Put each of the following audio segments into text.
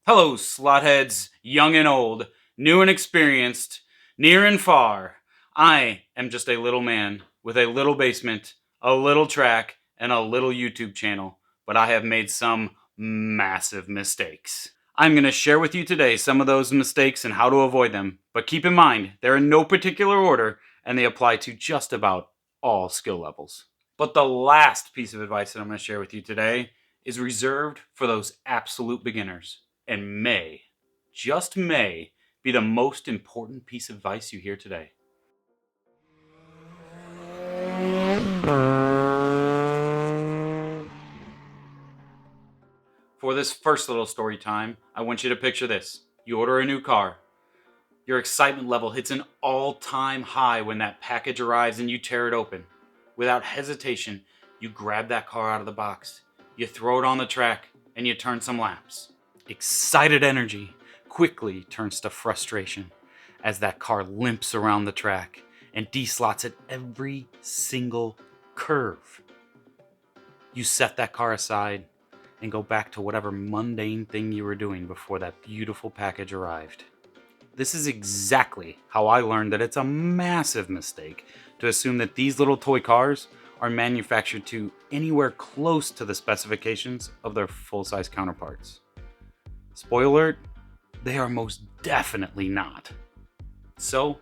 Hello, slotheads, young and old, new and experienced, near and far. I am just a little man with a little basement, a little track, and a little YouTube channel, but I have made some massive mistakes. I'm going to share with you today some of those mistakes and how to avoid them, but keep in mind, they're in no particular order and they apply to just about all skill levels. But the last piece of advice that I'm going to share with you today is reserved for those absolute beginners and may, just may, be the most important piece of advice you hear today. For this first little story time, I want you to picture this. You order a new car. Your excitement level hits an all-time high when that package arrives and you tear it open. Without hesitation, you grab that car out of the box. You throw it on the track and you turn some laps. Excited energy quickly turns to frustration as that car limps around the track and deslots at every single curve. You set that car aside and go back to whatever mundane thing you were doing before that beautiful package arrived. This is exactly how I learned that it's a massive mistake to assume that these little toy cars are manufactured to anywhere close to the specifications of their full-size counterparts. Spoiler alert, they are most definitely not. So,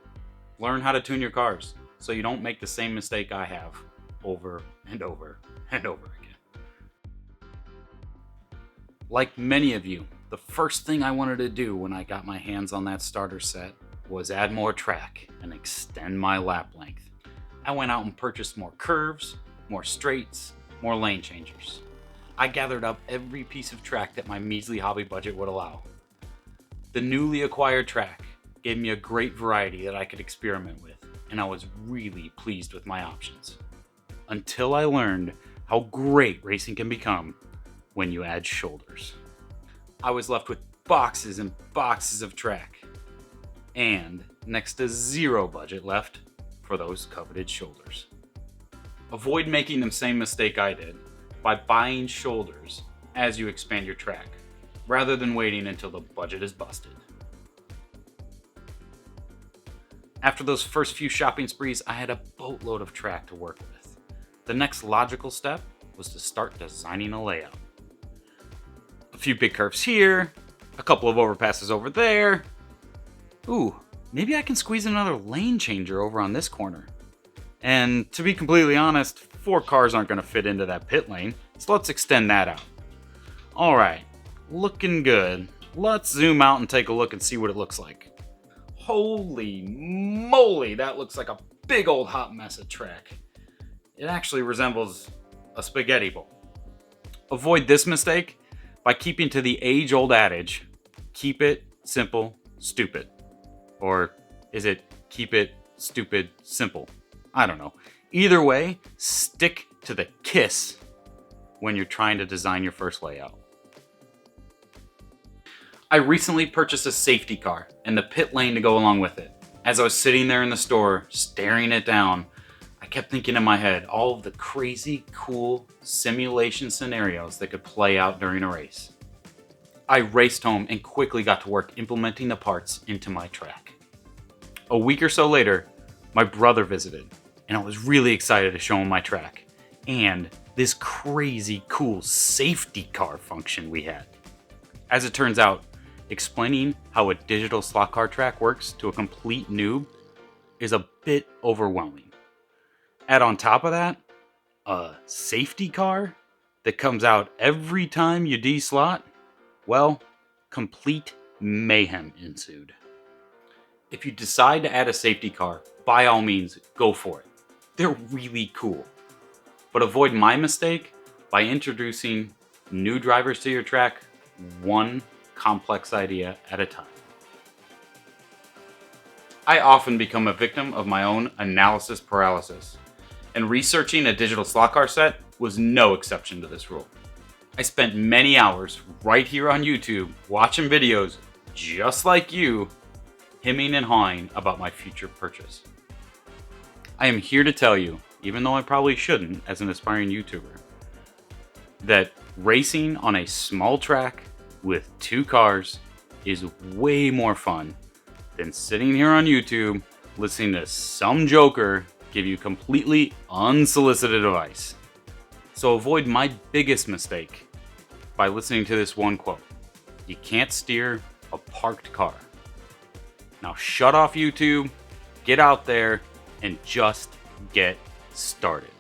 learn how to tune your cars so you don't make the same mistake I have over and over and over again. Like many of you, the first thing I wanted to do when I got my hands on that starter set was add more track and extend my lap length. I went out and purchased more curves, more straights, more lane changers. I gathered up every piece of track that my measly hobby budget would allow. The newly acquired track gave me a great variety that I could experiment with, and I was really pleased with my options. Until I learned how great racing can become when you add shoulders. I was left with boxes and boxes of track, and next to zero budget left for those coveted shoulders. Avoid making the same mistake I did by buying shoulders as you expand your track, rather than waiting until the budget is busted. After those first few shopping sprees, I had a boatload of track to work with. The next logical step was to start designing a layout. A few big curves here, a couple of overpasses over there. Ooh, maybe I can squeeze another lane changer over on this corner. And to be completely honest, 4 cars aren't going to fit into that pit lane, so let's extend that out. Alright, looking good. Let's zoom out and take a look and see what it looks like. Holy moly, that looks like a big old hot mess of track. It actually resembles a spaghetti bowl. Avoid this mistake by keeping to the age-old adage, keep it simple, stupid. Or is it keep it stupid, simple? I don't know. Either way, stick to the KISS when you're trying to design your first layout. I recently purchased a safety car and the pit lane to go along with it. As I was sitting there in the store, staring it down, I kept thinking in my head all of the crazy, cool simulation scenarios that could play out during a race. I raced home and quickly got to work implementing the parts into my track. A week or so later, my brother visited, and I was really excited to show him my track and this crazy cool safety car function we had. As it turns out, explaining how a digital slot car track works to a complete noob is a bit overwhelming. Add on top of that, a safety car that comes out every time you deslot, well, complete mayhem ensued. If you decide to add a safety car, by all means, go for it. They're really cool. But avoid my mistake by introducing new drivers to your track one complex idea at a time. I often become a victim of my own analysis paralysis, and researching a digital slot car set was no exception to this rule. I spent many hours right here on YouTube watching videos just like you, hemming and hawing about my future purchase. I am here to tell you, even though I probably shouldn't as an aspiring YouTuber, that racing on a small track with 2 cars is way more fun than sitting here on YouTube listening to some joker give you completely unsolicited advice. So avoid my biggest mistake by listening to this one quote. You can't steer a parked car. Now shut off YouTube, get out there, and just get started.